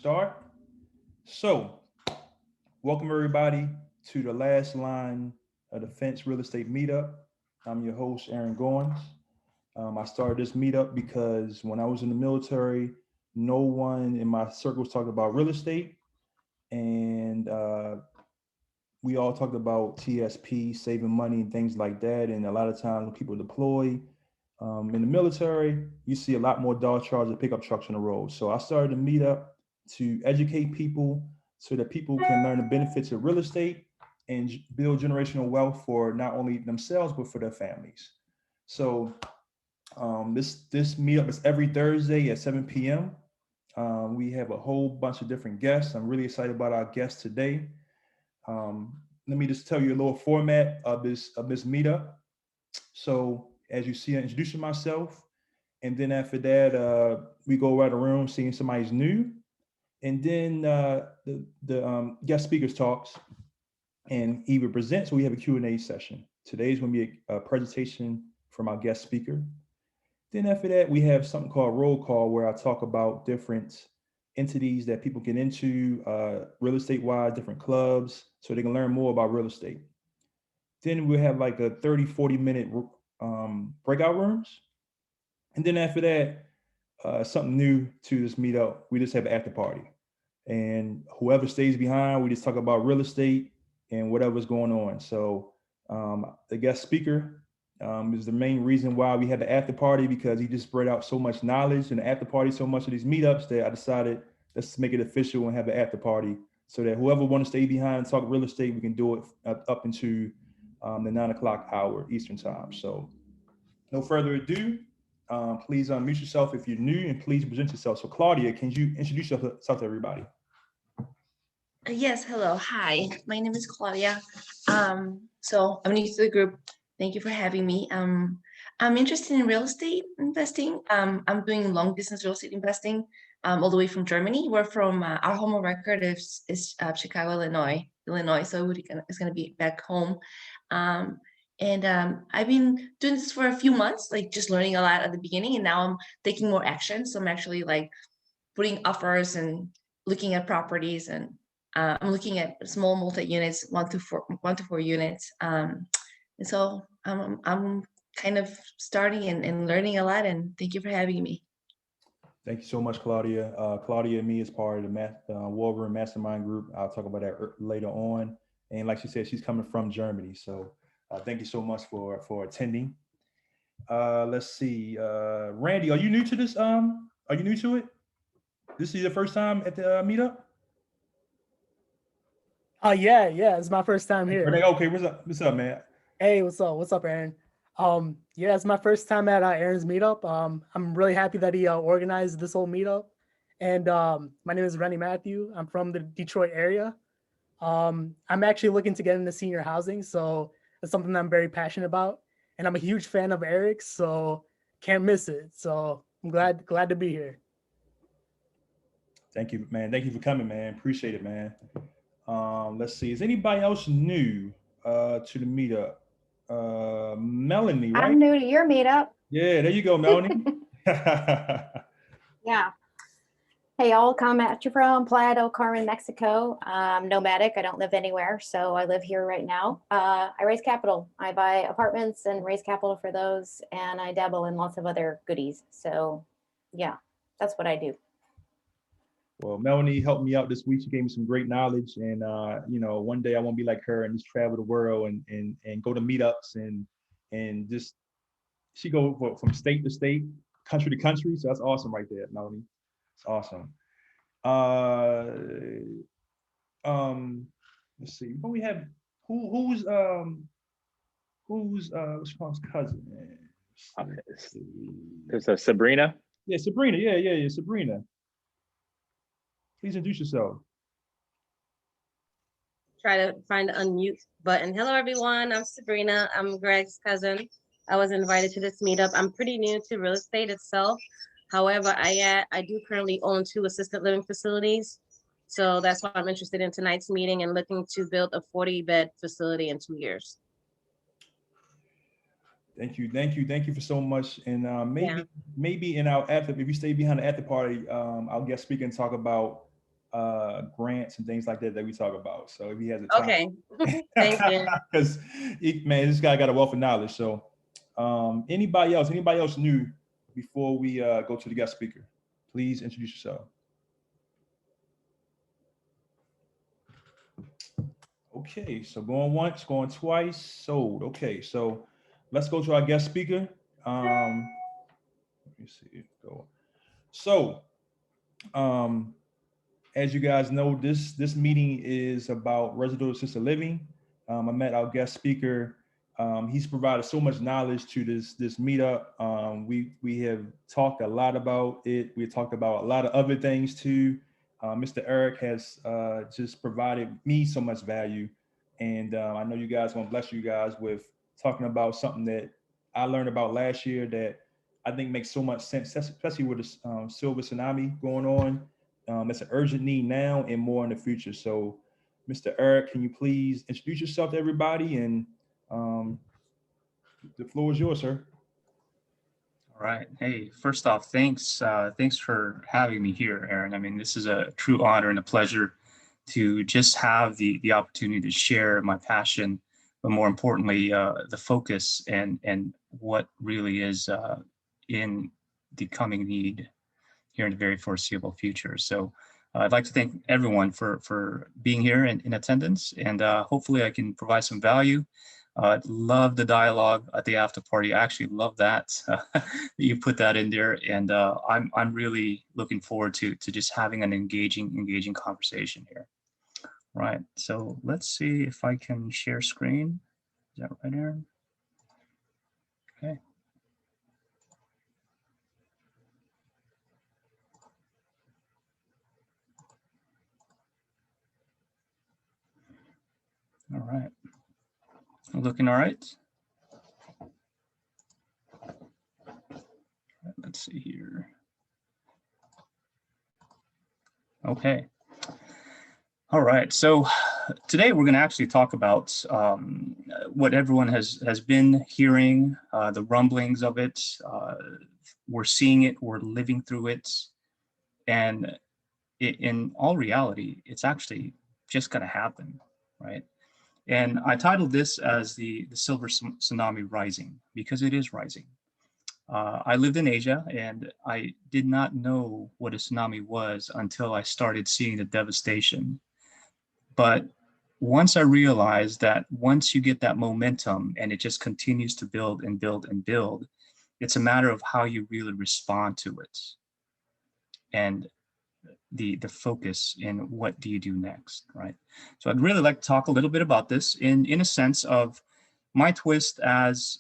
start. So, welcome everybody to the last line of the Fence Real Estate Meetup. I'm your host, Aaron Goins. I started this meetup because when I was in the military, no one in my circles talked about real estate. And we all talked about TSP, saving money and things like that. And a lot of times when people deploy in the military, you see a lot more dog chargers and pickup trucks on the road. So I started a meetup to educate people so that people can learn the benefits of real estate and build generational wealth for not only themselves, but for their families. So this meetup is every Thursday at 7 p.m. We have a whole bunch of different guests. I'm really excited about our guests today. Let me just tell you a little format of this meetup. So as you see, I'm introducing myself, and then after that, we go around the room seeing somebody's new, and then the guest speakers talks, and either presents or we have a Q&A session. Today's going to be a presentation from our guest speaker. Then after that, we have something called roll call, where I talk about different entities that people get into real estate wise, different clubs, so they can learn more about real estate. Then we have like a 30-40 minute breakout rooms. And then after that, something new to this meetup, we just have an after party. And whoever stays behind, we just talk about real estate and whatever's going on. So the guest speaker is the main reason why we had the after party, because he just spread out so much knowledge in the after party, so much of these meetups, that I decided let's make it official and have an after party so that whoever want to stay behind and talk real estate, we can do it up into the 9 o'clock hour Eastern time. So no further ado, please unmute yourself if you're new, and please present yourself. So Claudia, can you introduce yourself to everybody? Yes, hello. Hi, my name is Claudia. So I'm new to the group. Thank you for having me. I'm interested in real estate investing. I'm doing long distance real estate investing all the way from Germany. We're from our home of record is Chicago, Illinois. So it's going to be back home. And I've been doing this for a few months, like just learning a lot at the beginning, and now I'm taking more action. So I'm actually like putting offers and looking at properties, and I'm looking at small multi-units, 1 to 4 units. And so I'm kind of starting and learning a lot, and thank you for having me. Thank you so much, Claudia. Claudia and me is part of the War Room Mastermind group. I'll talk about that later on. And like she said, she's coming from Germany. So thank you so much for attending. Let's see. Randy, are you new to this? Are you new to it? This is your first time at the meetup? Yeah, it's my first time here. Okay, what's up, man? Hey, what's up, Aaron? Yeah, it's my first time at Aaron's meetup. I'm really happy that he organized this whole meetup. And my name is Rennie Matthew. I'm from the Detroit area. I'm actually looking to get into senior housing, so it's something that I'm very passionate about. And I'm a huge fan of Eric's, so can't miss it. So I'm glad to be here. Thank you, man. Thank you for coming, man. Appreciate it, man. Let's see. Is anybody else new to the meetup? Melanie, right? I'm new to your meetup. Yeah, there you go, Melanie. Yeah. Hey, y'all, come at you from Playa del Carmen, Mexico. I'm nomadic. I don't live anywhere, so I live here right now. I raise capital. I buy apartments and raise capital for those, and I dabble in lots of other goodies. So, yeah, that's what I do. Well, Melanie helped me out this week. She gave me some great knowledge, and one day I want to be like her and just travel the world and go to meetups and just she go from state to state, country to country. So that's awesome right there, Melanie. It's awesome. Let's see. But we have who's what's called cousin? There's a Sabrina. Yeah, Sabrina. Yeah, Sabrina. Please introduce yourself. Try to find the unmute button. Hello, everyone. I'm Sabrina. I'm Greg's cousin. I was invited to this meetup. I'm pretty new to real estate itself. However, I do currently own 2 assisted living facilities. So that's why I'm interested in tonight's meeting and looking to build a 40-bed facility in 2 years. Thank you for so much. And maybe in our after, if you stay behind the after party, I'll guest speaker and talk about grants and things like that that we talk about. So if he has a time, Okay. Thank you. because man, this guy got a wealth of knowledge. So anybody else new before we go to the guest speaker, please introduce yourself. Okay, so going once, going twice, sold. Okay, so let's go to our guest speaker. Let me see. Go. So, as you guys know, this meeting is about residential assisted living. I met our guest speaker. He's provided so much knowledge to this meetup. We have talked a lot about it. We talked about a lot of other things too. Mr. Eric has just provided me so much value, and I know you guys want to bless you guys with talking about something that I learned about last year that I think makes so much sense, especially with this silver tsunami going on. It's an urgent need now and more in the future. So, Mr. Eric, can you please introduce yourself to everybody? And the floor is yours, sir. All right. Hey, first off, thanks for having me here, Aaron. I mean, this is a true honor and a pleasure to just have the opportunity to share my passion, but more importantly, the focus and what really is in the coming need here in the very foreseeable future. So I'd like to thank everyone for being here in attendance, and hopefully I can provide some value. Love the dialogue at the after party. I actually love that you put that in there, and I'm really looking forward to just having an engaging conversation here. Right. So let's see if I can share screen. Is that right, Aaron? Okay. All right. Looking all right. Let's see here. Okay. All right. So today we're going to actually talk about what everyone has been hearing, the rumblings of it. We're seeing it. We're living through it. And in all reality, it's actually just going to happen, right? And I titled this as the silver tsunami rising, because it is rising. I lived in Asia, and I did not know what a tsunami was until I started seeing the devastation. But once I realized that once you get that momentum and it just continues to build and build and build, it's a matter of how you really respond to it. And the focus in what do you do next, right? So I'd really like to talk a little bit about this in a sense of my twist as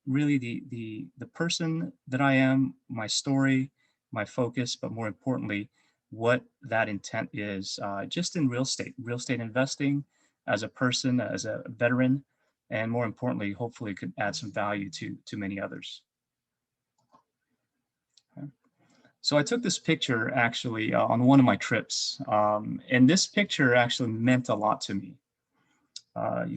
really the person that I am, my story, my focus, but more importantly, what that intent is just in real estate investing as a person, as a veteran, and more importantly, hopefully could add some value to many others. So I took this picture actually on one of my trips, and this picture actually meant a lot to me.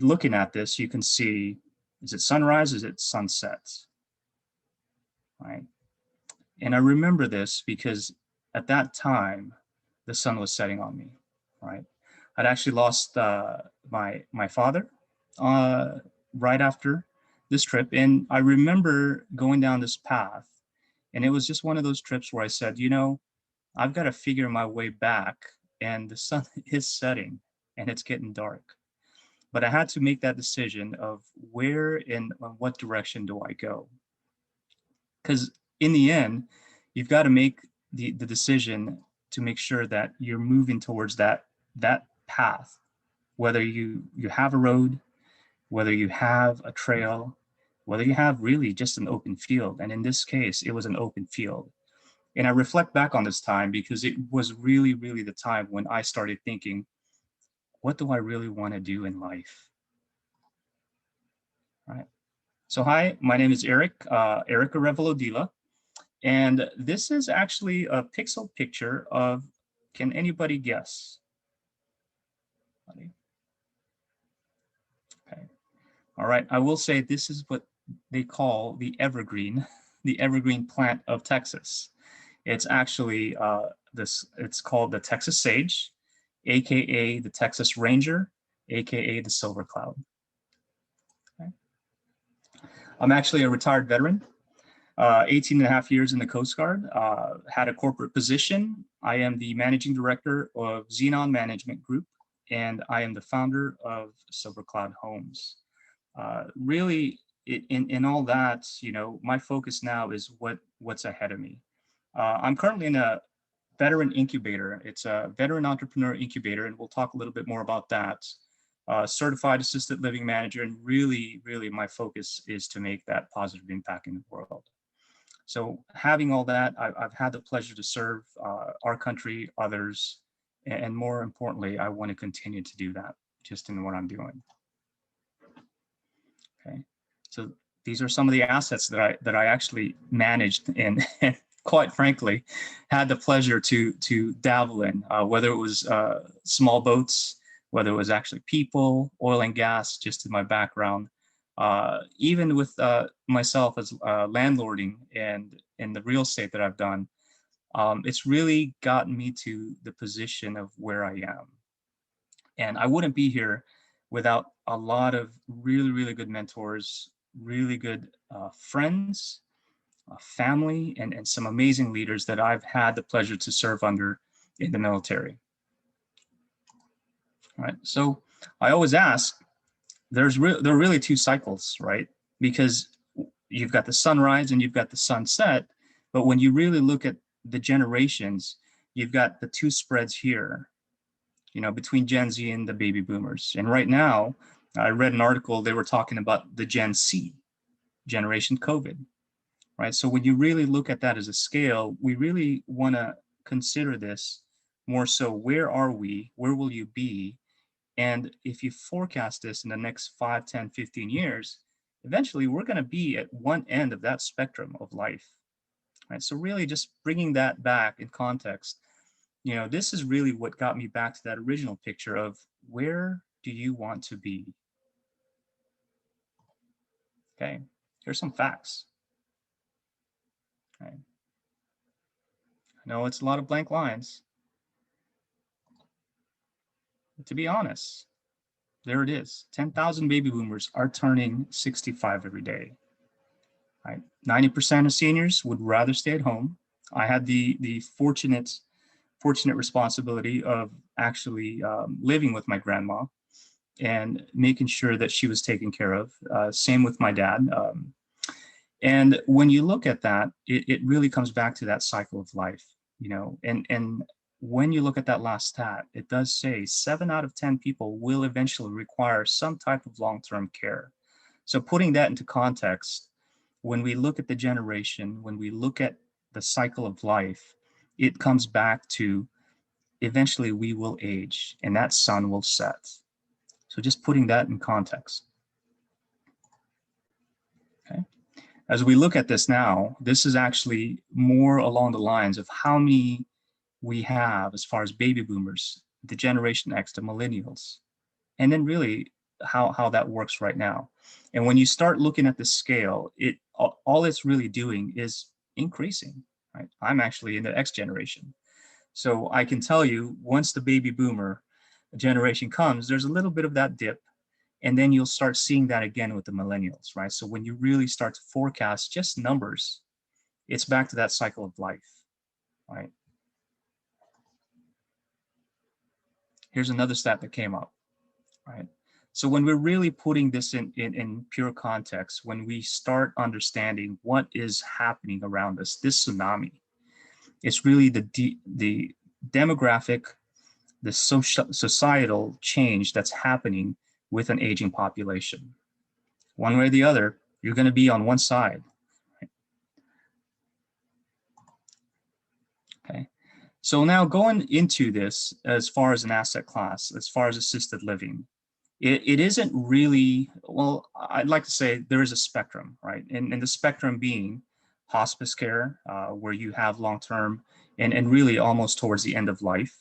Looking at this, you can see, is it sunrise? Is it sunset? Right. And I remember this because at that time, the sun was setting on me. Right. I'd actually lost my father right after this trip, and I remember going down this path. And it was just one of those trips where I said, you know, I've got to figure my way back, and the sun is setting and it's getting dark. But I had to make that decision of where and what direction do I go? Because in the end, you've got to make the decision to make sure that you're moving towards that path, whether you have a road, whether you have a trail, whether you have really just an open field. And in this case, it was an open field. And I reflect back on this time because it was really, really the time when I started thinking, what do I really want to do in life? Right. So hi, my name is Eric Devalla, and this is actually a pixel picture of, can anybody guess? Okay. All right, I will say this is what they call the evergreen plant of Texas. It's actually it's called the Texas Sage, AKA the Texas Ranger, AKA the Silver Cloud. Okay. I'm actually a retired veteran, 18 and a half years in the Coast Guard, had a corporate position. I am the managing director of Xenon Management Group, and I am the founder of Silver Cloud Homes. Really, in all that, you know, my focus now is what's ahead of me. I'm currently in a veteran incubator. It's a veteran entrepreneur incubator, and we'll talk a little bit more about that. Certified assisted living manager, and really, really my focus is to make that positive impact in the world. So having all that, I've had the pleasure to serve our country, others, and more importantly, I want to continue to do that just in what I'm doing. Okay, so these are some of the assets that I actually managed and quite frankly had the pleasure to dabble in, whether it was small boats, whether it was actually people, oil and gas, just in my background. Even with myself as landlording and in the real estate that I've done, it's really gotten me to the position of where I am. And I wouldn't be here without a lot of really, really good mentors, really good friends, family, and some amazing leaders that I've had the pleasure to serve under in the military. All right, so I always ask, there are really two cycles, right? Because you've got the sunrise and you've got the sunset, but when you really look at the generations, you've got the two spreads here, you know, between Gen Z and the baby boomers. And right now, I read an article, they were talking about the Gen C, generation COVID, right? So when you really look at that as a scale, we really want to consider this more so, where are we? Where will you be? And if you forecast this in the next 5, 10, 15 years, eventually we're going to be at one end of that spectrum of life, right? So really just bringing that back in context, you know, this is really what got me back to that original picture of where do you want to be? Okay, here's some facts. Okay. I know it's a lot of blank lines, but to be honest, there it is. 10,000 baby boomers are turning 65 every day. Right? 90% of seniors would rather stay at home. I had the fortunate responsibility of actually living with my grandma and making sure that she was taken care of. Same with my dad. And when you look at that, it really comes back to that cycle of life, you know, and when you look at that last stat, it does say 7 out of 10 people will eventually require some type of long-term care. So putting that into context, when we look at the generation, when we look at the cycle of life, it comes back to eventually we will age and that sun will set. So just putting that in context. Okay. As we look at this now, this is actually more along the lines of how many we have as far as baby boomers, the Generation X, the millennials, and then really how that works right now. And when you start looking at the scale, all it's really doing is increasing, right? I'm actually in the X generation. So I can tell you, once the baby boomer generation comes, there's a little bit of that dip, and then you'll start seeing that again with the millennials, right? So when you really start to forecast just numbers, it's back to that cycle of life, right? Here's another stat that came up, right? So when we're really putting this in pure context, when we start understanding what is happening around us, this tsunami, it's really the demographic, the societal change that's happening with an aging population. One way or the other, you're going to be on one side. Right? Okay. So now going into this, as far as an asset class, as far as assisted living, it isn't really, well, I'd like to say there is a spectrum, right? And the spectrum being hospice care, where you have long-term and really almost towards the end of life.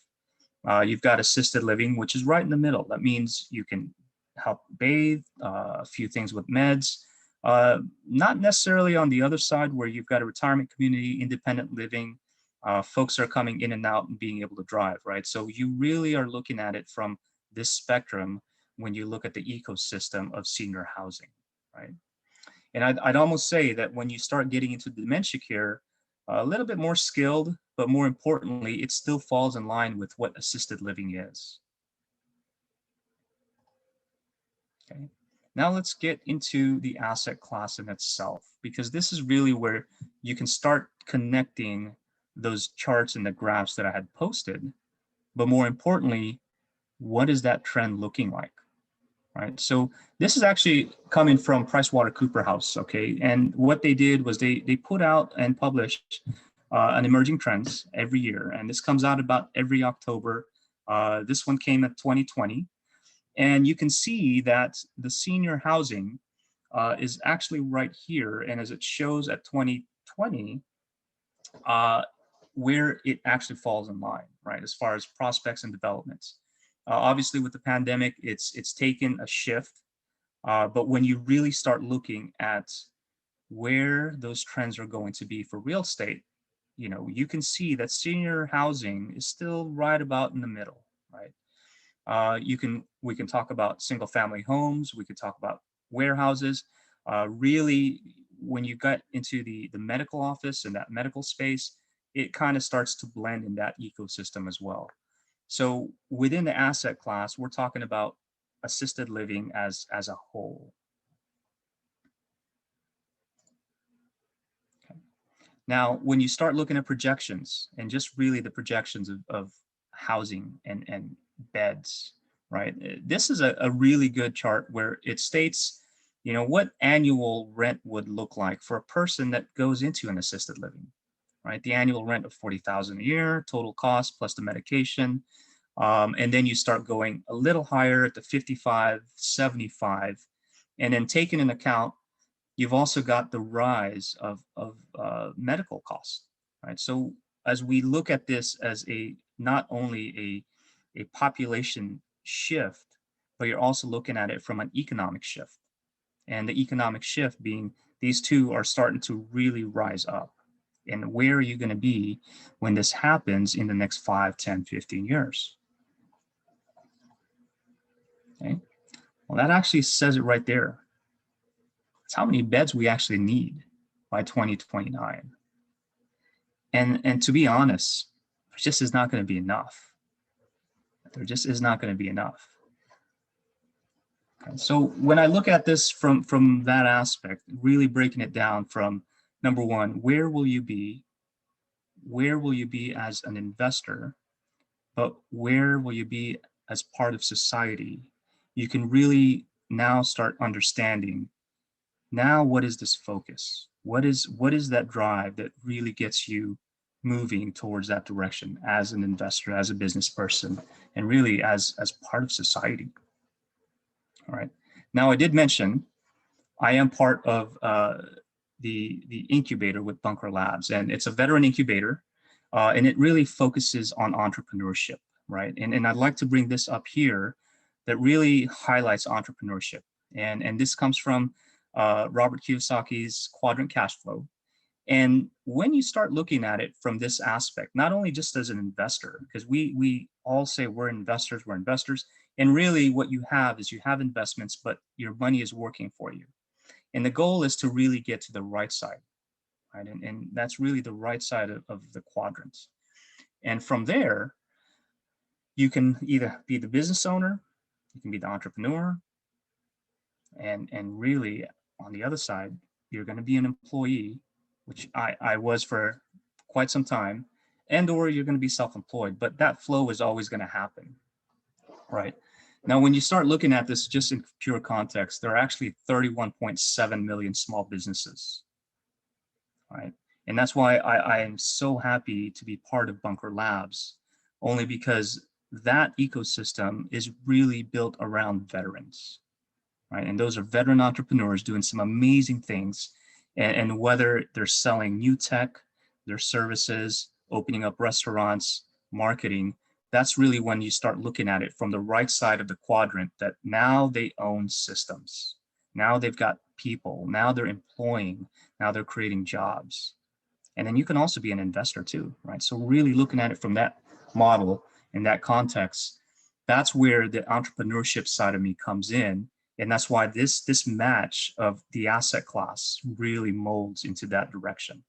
You've got assisted living, which is right in the middle. That means you can help bathe, a few things with meds, not necessarily on the other side where you've got a retirement community, independent living, Folks are coming in and out and being able to drive, right? So you really are looking at it from this spectrum when you look at the ecosystem of senior housing, right? And I'd almost say that when you start getting into dementia care, a little bit more skilled, but more importantly, it still falls in line with what assisted living is. Okay. Now let's get into the asset class in itself, because this is really where you can start connecting those charts and the graphs that I had posted. But more importantly, what is that trend looking like? Right. So this is actually coming from PricewaterhouseCoopers, okay? And what they did was they put out and published an emerging trends every year. And this comes out about every October. This one came at 2020. And you can see that the senior housing is actually right here. And as it shows at 2020, where it actually falls in line, right? As far as prospects and developments. Obviously with the pandemic, it's taken a shift. But when you really start looking at where those trends are going to be for real estate, you know, you can see that senior housing is still right about in the middle, right? We can talk about single family homes. We could talk about warehouses. Really, when you get into the medical office and that medical space, it kind of starts to blend in that ecosystem as well. So within the asset class, we're talking about assisted living as a whole. Okay. Now, when you start looking at projections and just really the projections of housing and beds, right? This is a really good chart where it states, you know, what annual rent would look like for a person that goes into an assisted living, right? The annual rent of $40,000 a year, total cost plus the medication. And then you start going a little higher at the 55, 75, and then taking into account, you've also got the rise of medical costs, right? So as we look at this as not only a population shift, but you're also looking at it from an economic shift. And the economic shift being these two are starting to really rise up. And where are you going to be when this happens in the next 5, 10, 15 years? Okay. Well, that actually says it right there. It's how many beds we actually need by 2029. And to be honest, there just is not going to be enough. There just is not going to be enough. Okay. So when I look at this from that aspect, really breaking it down from number one, where will you be? Where will you be as an investor? But where will you be as part of society? You can really now start understanding, now what is this focus? What is that drive that really gets you moving towards that direction as an investor, as a business person, and really as part of society? All right. Now, I did mention I am part of the incubator with Bunker Labs, and it's a veteran incubator, and it really focuses on entrepreneurship, right? And I'd like to bring this up here that really highlights entrepreneurship. And this comes from Robert Kiyosaki's Quadrant Cash Flow. And when you start looking at it from this aspect, not only just as an investor, because we all say we're investors, and really what you have is you have investments, but your money is working for you. And the goal is to really get to the right side, right? And that's really the right side of the quadrants. And from there, you can either be the business owner, you can be the entrepreneur, and really on the other side, you're going to be an employee, which I was for quite some time, and or you're going to be self-employed, but that flow is always going to happen, right? Now, when you start looking at this just in pure context, there are actually 31.7 million small businesses, right? And that's why I am so happy to be part of Bunker Labs, only because that ecosystem is really built around veterans, right? And those are veteran entrepreneurs doing some amazing things. And whether they're selling new tech, their services, opening up restaurants, marketing, that's really when you start looking at it from the right side of the quadrant, that now they own systems. Now they've got people, now they're employing, now they're creating jobs. And then you can also be an investor too, right? So really looking at it from that model in that context, that's where the entrepreneurship side of me comes in. And that's why this match of the asset class really molds into that direction.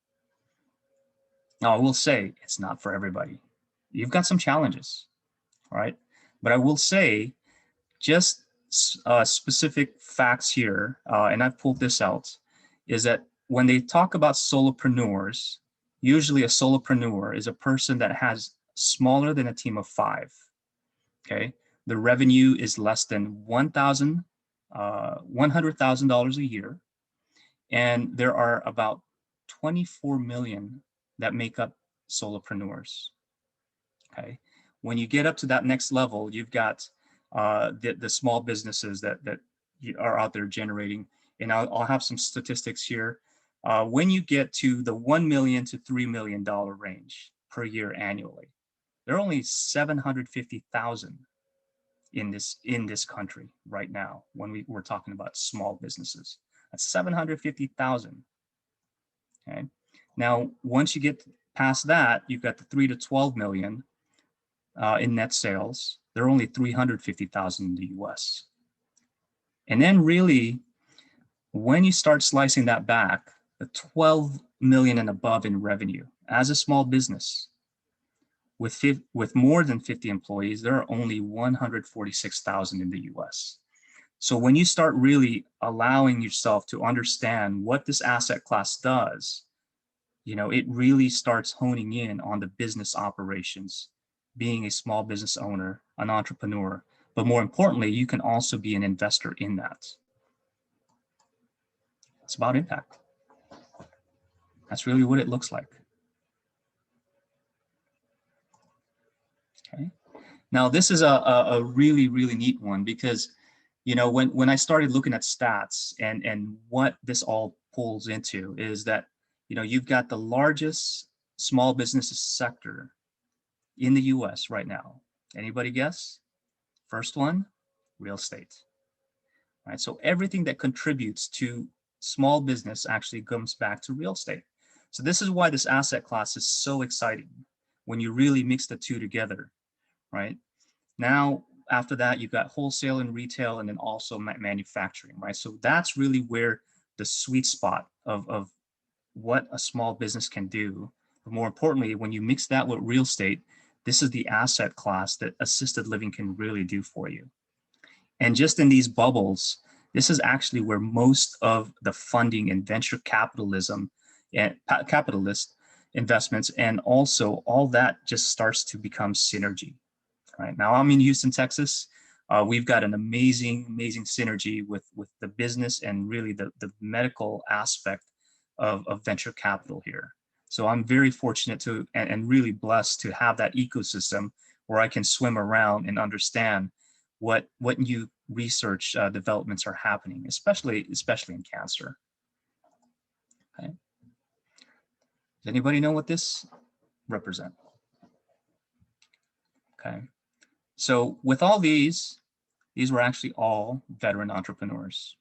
Now, I will say it's not for everybody. You've got some challenges, right? But I will say just specific facts here, and I've pulled this out, is that when they talk about solopreneurs, usually a solopreneur is a person that has smaller than a team of 5, okay? The revenue is less than $100,000 a year. And there are about 24 million that make up solopreneurs, okay? When you get up to that next level, you've got the small businesses that are out there generating. And I'll have some statistics here. When you get to the $1 million to $3 million range per year annually, there are only 750,000 in this country right now when we're talking about small businesses. That's 750,000. Okay. Now, once you get past that, you've got the 3 to 12 million in net sales. There are only 350,000 in the US. And then really, when you start slicing that back, the 12 million and above in revenue as a small business with more than 50 employees, there are only 146,000 in the US. So when you start really allowing yourself to understand what this asset class does, you know, it really starts honing in on the business operations, being a small business owner, an entrepreneur, but more importantly, you can also be an investor in that. It's about impact. That's really what it looks like. Okay. Now, this is a really, really neat one because, you know, when I started looking at stats and what this all pulls into is that, you know, you've got the largest small businesses sector in the US right now. Anybody guess? First one, real estate. Right? So everything that contributes to small business actually comes back to real estate. So this is why this asset class is so exciting when you really mix the two together, right? Now, after that, you've got wholesale and retail and then also manufacturing, right? So that's really where the sweet spot of what a small business can do. But more importantly, when you mix that with real estate, this is the asset class that assisted living can really do for you. And just in these bubbles, this is actually where most of the funding and venture capitalism and capitalist investments and also all that just starts to become synergy. Right now, I'm in Houston, Texas. We've got an amazing synergy with the business and really the medical aspect of venture capital here. So I'm very fortunate to and really blessed to have that ecosystem where I can swim around and understand what new research developments are happening, especially in cancer. Okay. Does anybody know what this represents? Okay. So with all these were actually all veteran entrepreneurs.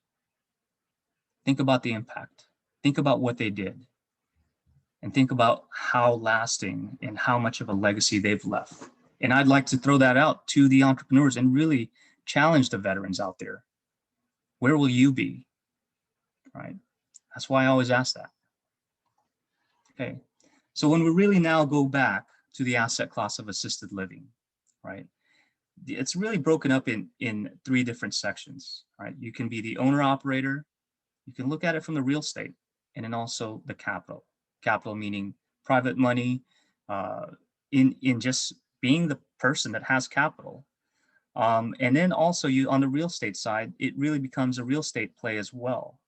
Think about the impact. Think about what they did. And think about how lasting and how much of a legacy they've left. And I'd like to throw that out to the entrepreneurs and really challenge the veterans out there. Where will you be? Right? That's why I always ask that. Okay. So when we really now go back to the asset class of assisted living, right? It's really broken up in 3 different sections, right? You can be the owner operator, you can look at it from the real estate, and then also the capital. Capital meaning private money, in just being the person that has capital. And then also you on the real estate side, it really becomes a real estate play as well,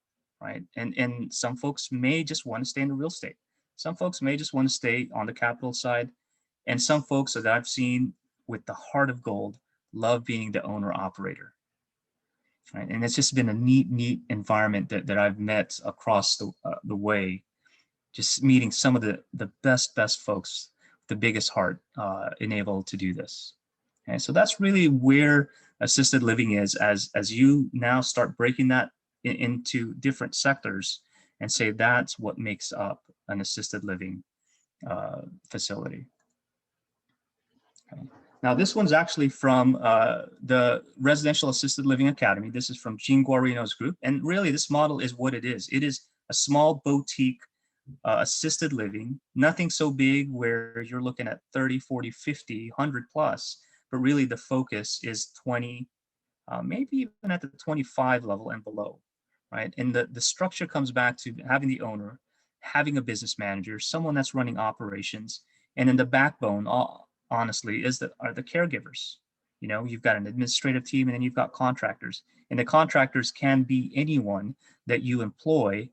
right? And some folks may just want to stay in the real estate. Some folks may just want to stay on the capital side. And some folks that I've seen with the heart of gold love being the owner operator. Right? And it's just been a neat environment that I've met across the way, just meeting some of the best folks, the biggest heart enabled to do this. Okay, so that's really where assisted living is as you now start breaking that into different sectors. and say that's what makes up an assisted living facility. Okay. Now, this one's actually from the Residential Assisted Living Academy. This is from Jean Guarino's group. And really, this model is what it is. It is a small boutique assisted living, nothing so big where you're looking at 30, 40, 50, 100 plus, but really the focus is 20, maybe even at the 25 level and below, right? And the structure comes back to having the owner, having a business manager, someone that's running operations, and then the backbone, honestly, are the caregivers. You know, you've got an administrative team, and then you've got contractors, and the contractors can be anyone that you employ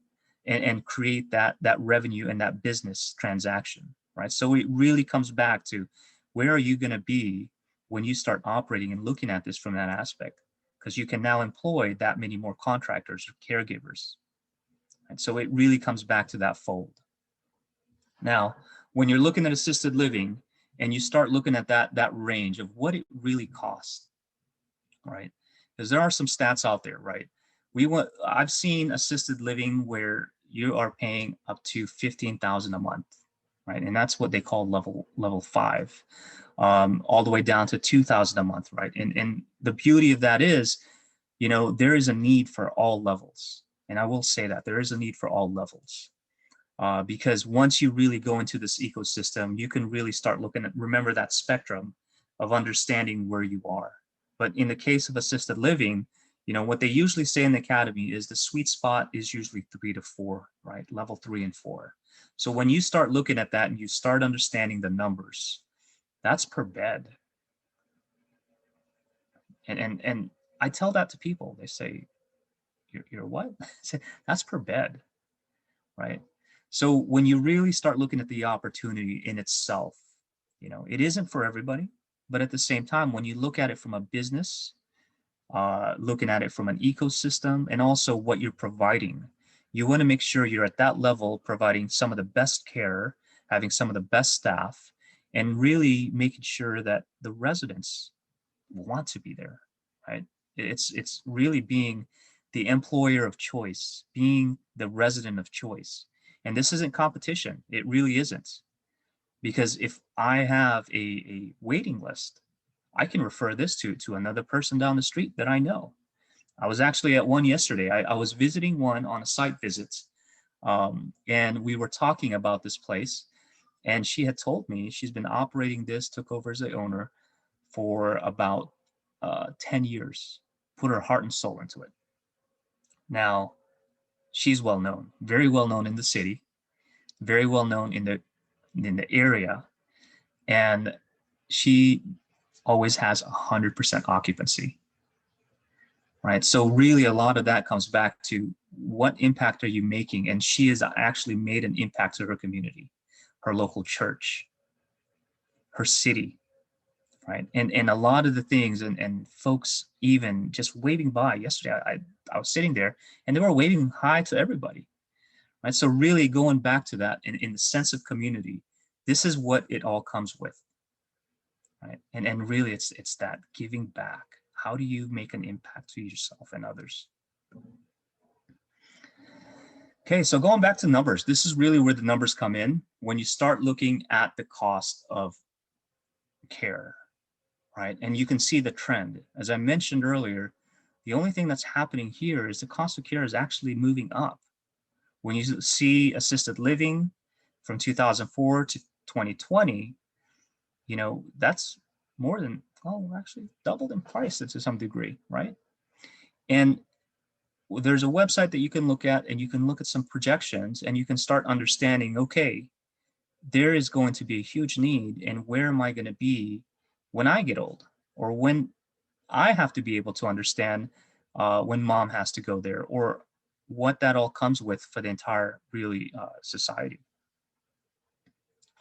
and create that revenue and that business transaction, right? So it really comes back to where are you going to be when you start operating and looking at this from that aspect, because you can now employ that many more contractors or caregivers. And so it really comes back to that fold. Now, when you're looking at assisted living and you start looking at that range of what it really costs, right? Because there are some stats out there, right? I've seen assisted living where you are paying up to $15,000 a month, right? And that's what they call level 5, all the way down to $2,000 a month, right? And the beauty of that is, you know, there is a need for all levels. And I will say that there is a need for all levels. Because once you really go into this ecosystem, you can really start looking at, remember that spectrum of understanding where you are. But in the case of assisted living, you know, what they usually say in the academy is the sweet spot is usually 3 to 4, right? Level 3 and 4. So when you start looking at that and you start understanding the numbers, that's per bed. And I tell that to people. They say, you're what? That's per bed, right? So when you really start looking at the opportunity in itself, you know, it isn't for everybody, but at the same time, when you look at it from a business, looking at it from an ecosystem, and also what you're providing, you want to make sure you're at that level, providing some of the best care, having some of the best staff, and really making sure that the residents want to be there, right? It's really being the employer of choice, being the resident of choice. And this isn't competition. It really isn't. Because if I have a waiting list, I can refer this to another person down the street that I know. I was actually at one yesterday. I was visiting one on a site visit, and we were talking about this place. And she had told me she's been operating this, took over as the owner for about 10 years, put her heart and soul into it. Now, she's well known, very well known in the city, very well known in the area, and she always has 100% occupancy, right? So really a lot of that comes back to what impact are you making? And she has actually made an impact to her community, her local church, her city, right? And a lot of the things and folks even just waving by yesterday, I was sitting there and they were waving hi to everybody, right? So really going back to that in the sense of community, this is what it all comes with, right? And really it's that giving back. How do you make an impact to yourself and others? Okay, so going back to numbers, this is really where the numbers come in when you start looking at the cost of care, right? And you can see the trend. As I mentioned earlier, the only thing that's happening here is the cost of care is actually moving up. When you see assisted living from 2004 to 2020, you know, that's more than, actually doubled in price to some degree, right? And there's a website that you can look at and you can look at some projections and you can start understanding, okay, there is going to be a huge need, and where am I going to be when I get old, or when I have to be able to understand when mom has to go there, or what that all comes with for the entire really society.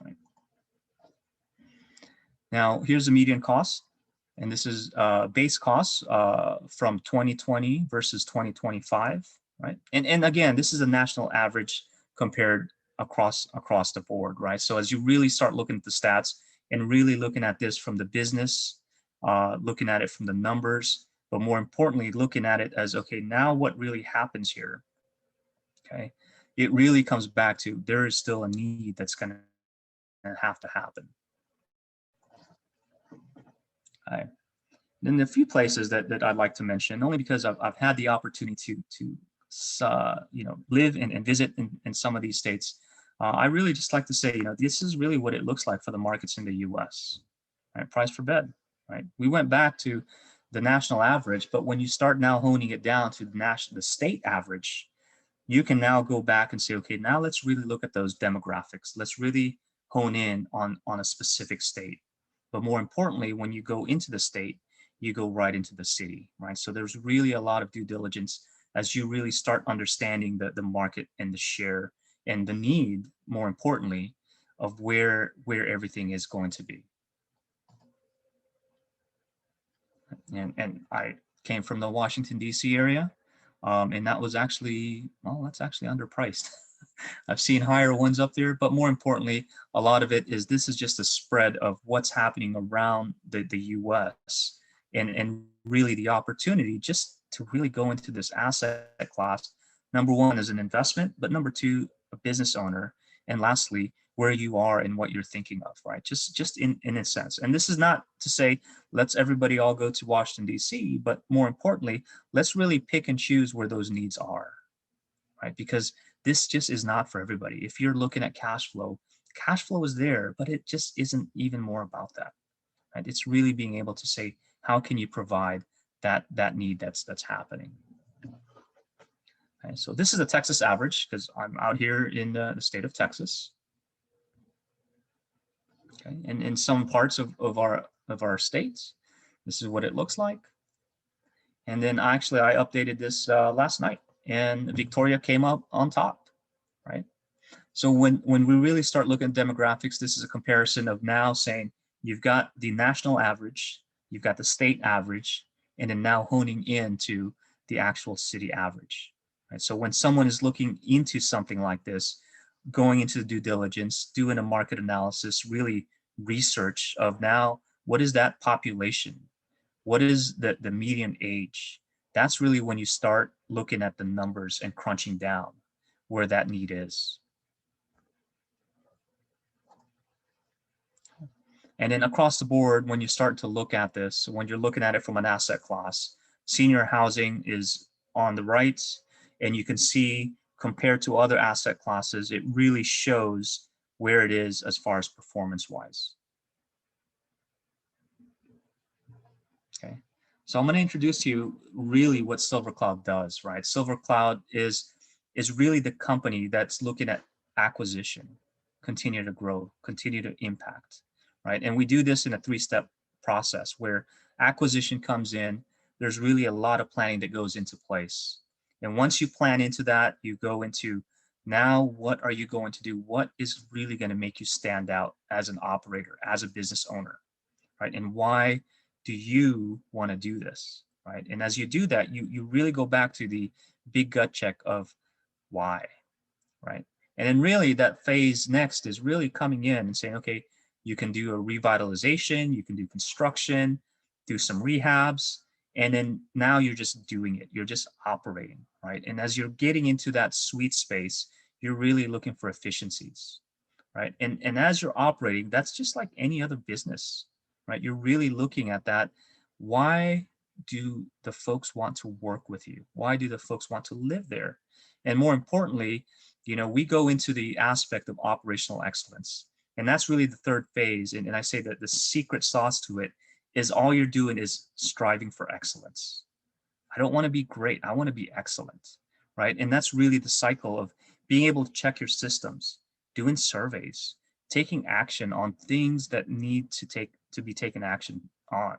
Right. Now, here's the median cost, and this is base costs from 2020 versus 2025, right? And again, this is a national average compared across the board, right? So as you really start looking at the stats and really looking at this from the business, looking at it from the numbers, but more importantly, looking at it as, okay, now what really happens here, okay? it really comes back to there is still a need that's going to have to happen. Okay. Then a few places that I'd like to mention, only because I've had the opportunity to live and visit in some of these states. I really just like to say, this is really what it looks like for the markets in the U.S. Right, price per bed. Right, we went back to the national average, but when you start now honing it down to the state average, you can now go back and say, okay, now let's really look at those demographics. Let's really hone in on a specific state. But more importantly, when you go into the state, you go right into the city, right? So there's really a lot of due diligence as you really start understanding the market and the share and the need, more importantly, of where everything is going to be. And I came from the Washington, D.C. area, and that was actually, well, that's actually underpriced. I've seen higher ones up there, but more importantly, a lot of it is this is just a spread of what's happening around the U.S. and really the opportunity just to really go into this asset class. Number one is an investment, but number two, a business owner, and lastly, where you are and what you're thinking of, right? Just in a sense. And this is not to say let's everybody all go to Washington, D.C., but more importantly, let's really pick and choose where those needs are, right? Because this just is not for everybody. If you're looking at cash flow is there, but it just isn't even more about that, right? It's really being able to say, how can you provide that need that's happening? Okay, so this is a Texas average because I'm out here in the state of Texas. Okay, and in some parts of our states, this is what it looks like. And then actually I updated this last night, and Victoria came up on top, right? So when we really start looking at demographics, this is a comparison of now saying you've got the national average, you've got the state average, and then now honing into the actual city average, right? So when someone is looking into something like this, going into the due diligence, doing a market analysis, really research of now, what is that population? What is the median age? That's really when you start looking at the numbers and crunching down where that need is. And then across the board, when you start to look at this, when you're looking at it from an asset class, senior housing is on the right, and you can see compared to other asset classes, it really shows where it is as far as performance-wise. Okay, so I'm going to introduce to you really what Silver Cloud does, right? Silver Cloud is really the company that's looking at acquisition, continue to grow, continue to impact, right? And we do this in a three-step process where acquisition comes in. There's really a lot of planning that goes into place. And once you plan into that, you go into now, what are you going to do? What is really going to make you stand out as an operator, as a business owner, right? And why do you want to do this, right? And as you do that, you really go back to the big gut check of why, right? And then really that phase next is really coming in and saying, okay, you can do a revitalization, you can do construction, do some rehabs, and then now you're just doing it. You're just operating, right? And as you're getting into that sweet space, you're really looking for efficiencies, right? And as you're operating, that's just like any other business, right? You're really looking at that. Why do the folks want to work with you? Why do the folks want to live there? And more importantly, we go into the aspect of operational excellence. And that's really the third phase. And I say that the secret sauce to it is all you're doing is striving for excellence. I don't want to be great. I want to be excellent, right? And that's really the cycle of being able to check your systems, doing surveys, taking action on things that need to be taken action on.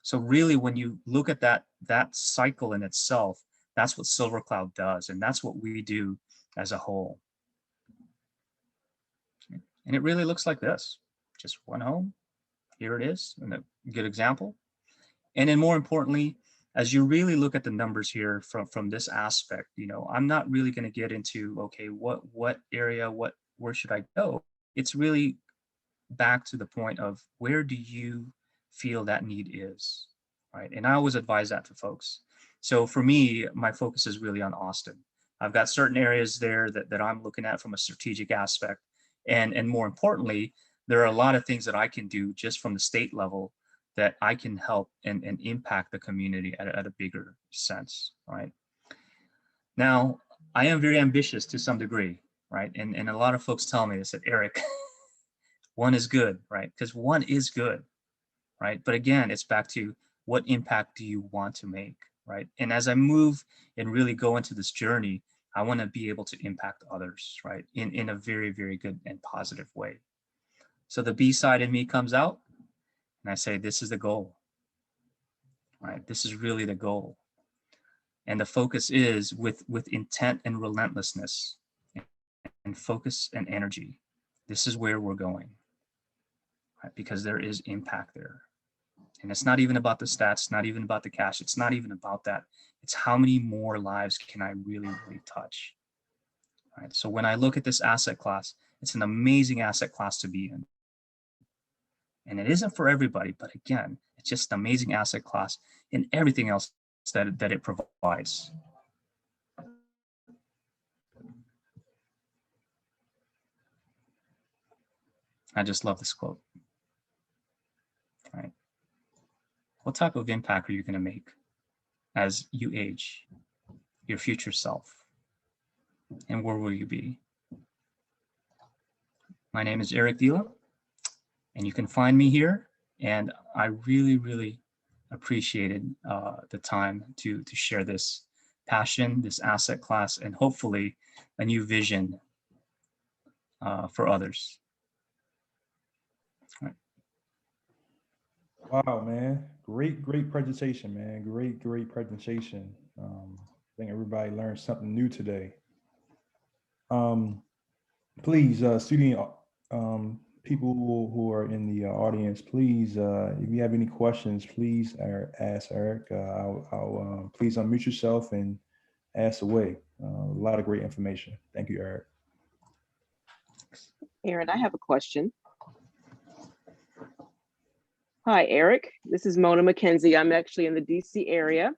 So really, when you look at that cycle in itself, that's what Silver Cloud does, and that's what we do as a whole. And it really looks like this: just one home. Here it is, and a good example. And then more importantly, as you really look at the numbers here from this aspect, I'm not really going to get into, okay, what area, where should I go? It's really back to the point of where do you feel that need is, right? And I always advise that to folks. So for me, my focus is really on Austin. I've got certain areas there that I'm looking at from a strategic aspect. And more importantly, there are a lot of things that I can do just from the state level that I can help and impact the community at a bigger sense, right? Now, I am very ambitious to some degree, right? And a lot of folks tell me, they said, Eric, one is good, right? Because one is good, right? But again, it's back to what impact do you want to make, right? And as I move and really go into this journey, I want to be able to impact others, right? In a very, very good and positive way. So the B side in me comes out and I say, this is the goal, right? This is really the goal. And the focus is with intent and relentlessness and focus and energy. This is where we're going, right? Because there is impact there. And it's not even about the stats, not even about the cash. It's not even about that. It's how many more lives can I really, really touch, right? So when I look at this asset class, it's an amazing asset class to be in. And it isn't for everybody, but again, it's just an amazing asset class in everything else that it provides. I just love this quote, right? What type of impact are you going to make as you age, your future self, and where will you be? My name is Eric Devalla, and you can find me here. And I really, really appreciated the time to share this passion, this asset class, and hopefully a new vision for others. All right. Wow, man. Great presentation, man. Great presentation. I think everybody learned something new today. Please, student people who are in the audience, please, if you have any questions, please ask Eric. I'll please unmute yourself and ask away. A lot of great information. Thank you, Eric. Aaron, I have a question. Hi, Eric. This is Mona McKenzie. I'm actually in the DC area.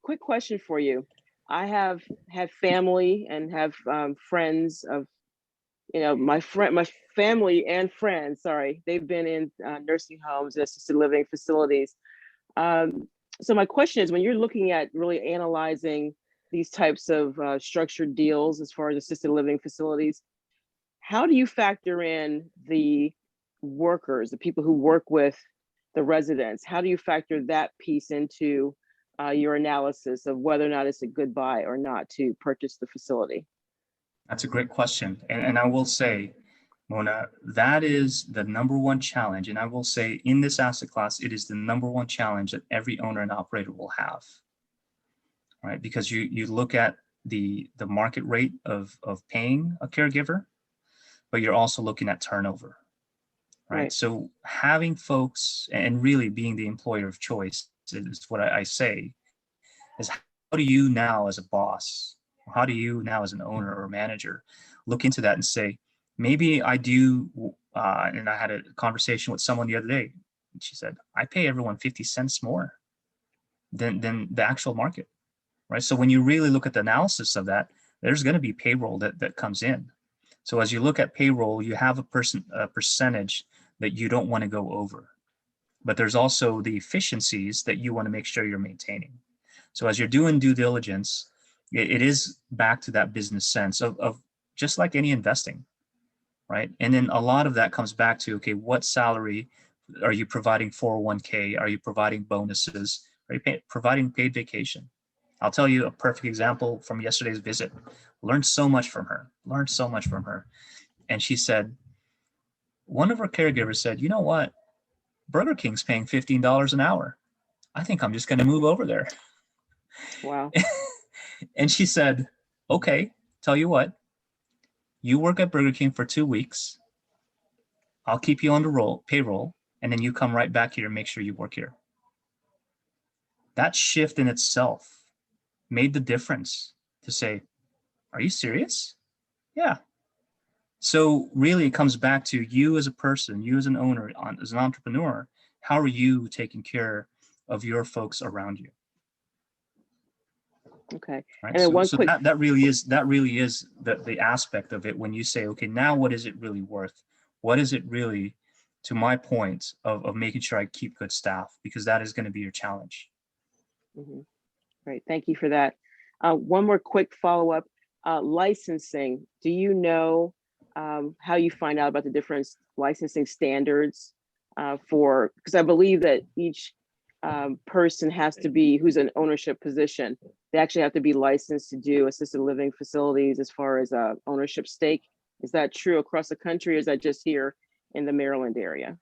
Quick question for you. I have had family and have friends of, my family and friends, sorry, they've been in nursing homes and assisted living facilities. So my question is, when you're looking at really analyzing these types of structured deals as far as assisted living facilities, how do you factor in the workers, the people who work with the residents? How do you factor that piece into your analysis of whether or not it's a good buy or not to purchase the facility? That's a great question. And I will say, Mona, that is the number one challenge. And I will say in this asset class, it is the number one challenge that every owner and operator will have, right? Because you look at the market rate of paying a caregiver, but you're also looking at turnover, right? So having folks and really being the employer of choice is what I say, is how do you now as a boss, how do you now as an owner or manager look into that and say, maybe I do, and I had a conversation with someone the other day, and she said, I pay everyone 50 cents more than the actual market, right? So when you really look at the analysis of that, there's gonna be payroll that comes in. So as you look at payroll, you have a percentage that you don't want to go over, but there's also the efficiencies that you want to make sure you're maintaining. So as you're doing due diligence, it is back to that business sense of just like any investing, right? And then a lot of that comes back to, okay, what salary are you providing? 401k? Are you providing bonuses? Are you providing paid vacation? I'll tell you a perfect example from yesterday's visit. Learned so much from her. And she said, one of her caregivers said, you know what? Burger King's paying $15 an hour. I think I'm just going to move over there. Wow. And she said, okay, tell you what, you work at Burger King for 2 weeks. I'll keep you on the payroll, and then you come right back here and make sure you work here. That shift in itself made the difference to say, are you serious? Yeah. So really it comes back to you as a person, you as an owner, as an entrepreneur, how are you taking care of your folks around you? Okay. Right. And then one So quick, that really is the aspect of it when you say, okay, now what is it really worth? What is it really, to my point of making sure I keep good staff, because that is going to be your challenge. mhm. Great, thank you for that. One more quick follow-up. Licensing, do you know how you find out about the different licensing standards because I believe that each person has to be, who's an ownership position, they actually have to be licensed to do assisted living facilities as far as ownership stake. Is that true across the country, or is that just here in the Maryland area?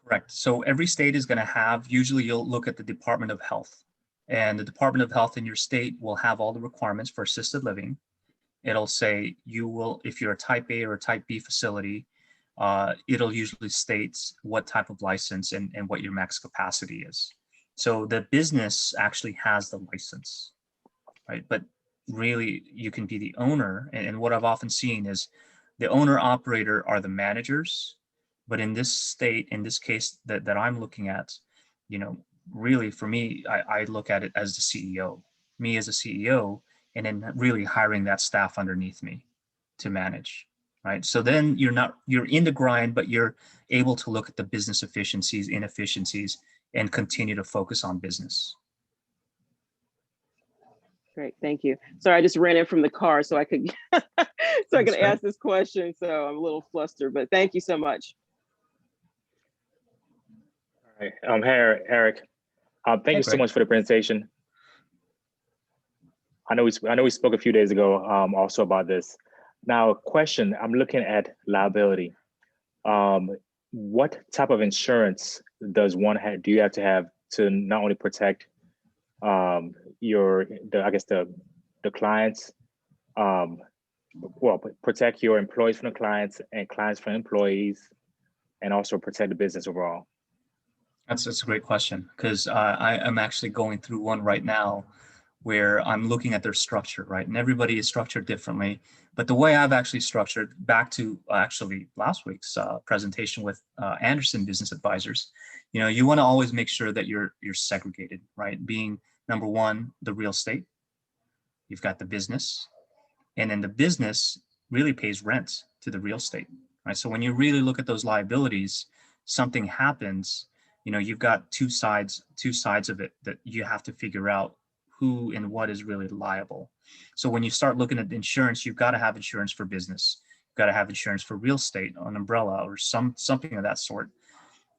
Correct. So every state is going to have, usually you'll look at the Department of Health, and the Department of Health in your state will have all the requirements for assisted living. It'll say you will, if you're a type A or a type B facility, it'll usually state what type of license and what your max capacity is. So the business actually has the license, right? But really you can be the owner. And what I've often seen is the owner operator are the managers. But in this state, in this case that I'm looking at, really for me, I look at it as the CEO, me as a CEO, and then really hiring that staff underneath me to manage, right? So then you're in the grind, but you're able to look at the business efficiencies, inefficiencies, and continue to focus on business. Great, thank you. Sorry, I just ran in from the car so I could That's great. ask this question. So I'm a little flustered, but thank you so much. All right, hey, Eric. Thank you so much for the presentation. I know we spoke a few days ago also about this. Now, question, I'm looking at liability. What type of insurance does one have, do you have to have to not only protect the clients, protect your employees from the clients and clients from employees, and also protect the business overall? That's a great question, because I am actually going through one right now where I'm looking at their structure, right? And everybody is structured differently. But the way I've actually structured, back to actually last week's presentation with Anderson Business Advisors, you want to always make sure that you're segregated, right? Being number one, the real estate, you've got the business, and then the business really pays rent to the real estate, right? So when you really look at those liabilities, something happens, you've got two sides of it that you have to figure out who and what is really liable. So when you start looking at insurance, you've got to have insurance for business. You've got to have insurance for real estate, an umbrella or something of that sort.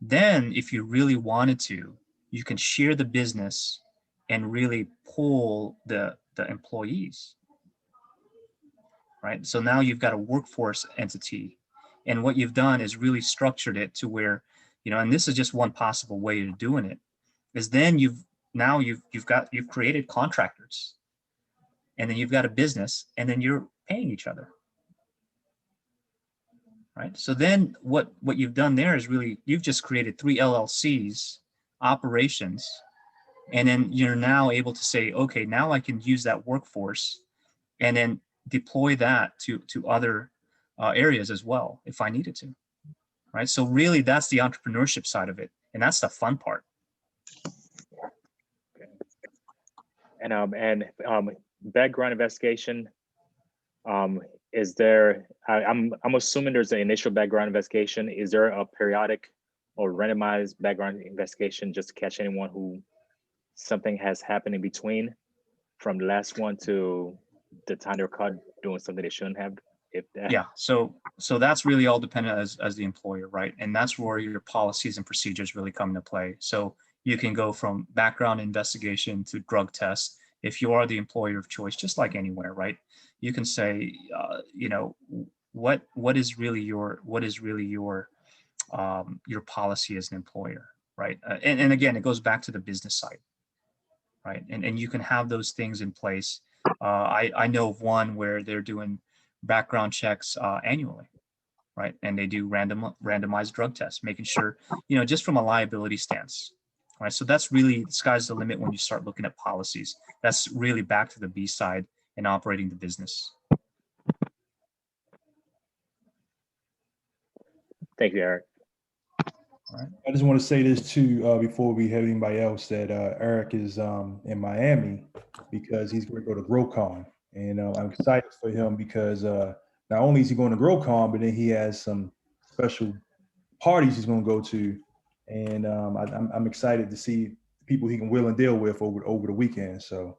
Then if you really wanted to, you can share the business and really pull the employees, right? So now you've got a workforce entity. And what you've done is really structured it to where, and this is just one possible way of doing it, is then you've created contractors, and then you've got a business, and then you're paying each other, right? So then what you've done there is really, you've just created 3 LLCs, operations, and then you're now able to say, okay, now I can use that workforce and then deploy that to other areas as well if I needed to, right? So really that's the entrepreneurship side of it, and that's the fun part. And background investigation, is there, I'm assuming there's an initial background investigation. Is there a periodic or randomized background investigation just to catch anyone who something has happened in between, from the last one to the time they're caught doing something they shouldn't have? Yeah, so that's really all dependent as the employer, right? And that's where your policies and procedures really come into play. So you can go from background investigation to drug tests if you are the employer of choice, just like anywhere, right? You can say, what is really your policy as an employer, right? And again, it goes back to the business side, right? And you can have those things in place. I know of one where they're doing background checks annually, right? And they do randomized drug tests, making sure, just from a liability stance, right? So that's really, the sky's the limit when you start looking at policies. That's really back to the B side and operating the business. Thank you, Eric. All right. I just want to say this too before we have anybody else that Eric is in Miami because he's going to go to GrowCon, and I'm excited for him because not only is he going to GrowCon, but then he has some special parties he's going to go to, and I'm excited to see people he can will and deal with over the weekend. So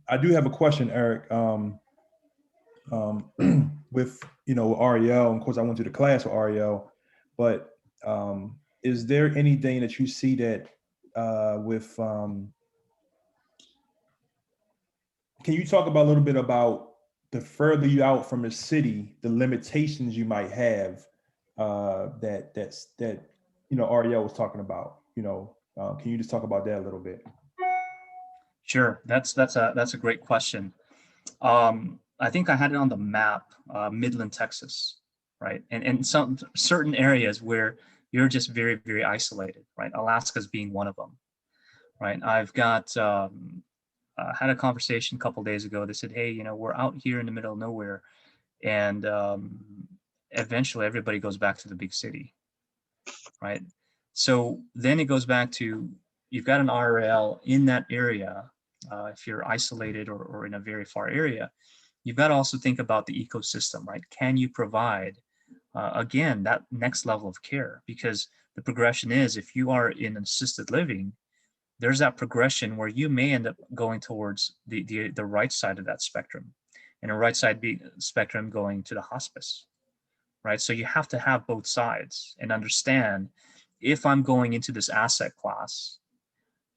I do have a question, Eric. With Ariel, and of course I went to the class with Ariel, but is there anything that you see that with can you talk about a little bit about the further you out from the city, the limitations you might have that Ariel was talking about? Can you just talk about that a little bit? Sure, that's a great question. I think I had it on the map, Midland, Texas, right? And some certain areas where you're just very, very isolated, right? Alaska's being one of them, right? I've got had a conversation a couple days ago. They said, hey, we're out here in the middle of nowhere, and eventually everybody goes back to the big city, right? So then it goes back to, you've got an RL in that area. If you're isolated or in a very far area, you've got to also think about the ecosystem, right? Can you provide, again, that next level of care? Because the progression is, if you are in assisted living, there's that progression where you may end up going towards the right side of that spectrum, and a right side spectrum going to the hospice, right? So you have to have both sides and understand, if I'm going into this asset class,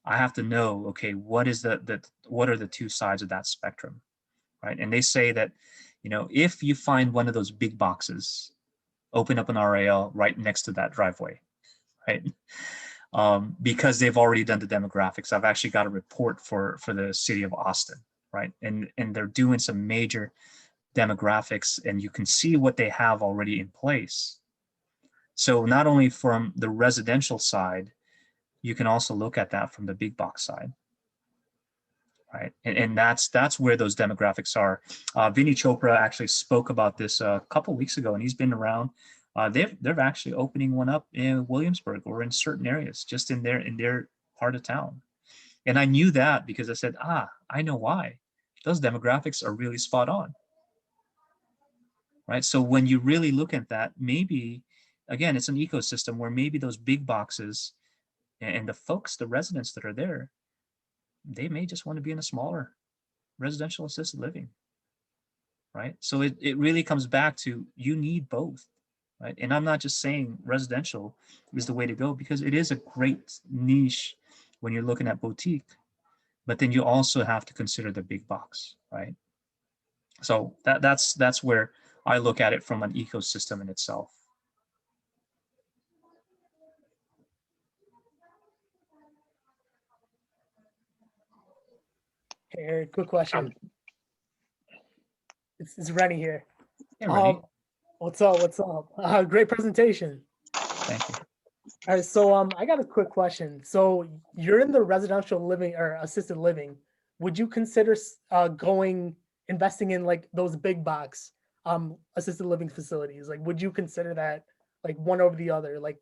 I have to know, okay, what are the two sides of that spectrum, right? And they say that, if you find one of those big boxes, open up an RAL right next to that driveway, right? Because they've already done the demographics. I've actually got a report for the city of Austin, right? And they're doing some major demographics, and you can see what they have already in place. So not only from the residential side, you can also look at that from the big box side, right? And that's where those demographics are. Vinny Chopra actually spoke about this a couple weeks ago, and he's been around. They're actually opening one up in Williamsburg or in certain areas, just in their part of town. And I knew that because I said, I know why. Those demographics are really spot on, right? So when you really look at that, maybe, again, it's an ecosystem where maybe those big boxes and the residents that are there, they may just want to be in a smaller residential assisted living, right? So it really comes back to, you need both, right? And I'm not just saying residential is the way to go, because it is a great niche when you're looking at boutique, but then you also have to consider the big box, right? So that's where I look at it from an ecosystem in itself. Hey, Eric, quick question. It's Rennie here. Hey, Rennie. What's up? Great presentation. Thank you. All right, so I got a quick question. So you're in the residential living or assisted living. Would you consider investing in like those big box assisted living facilities? Like, would you consider that like one over the other? Like,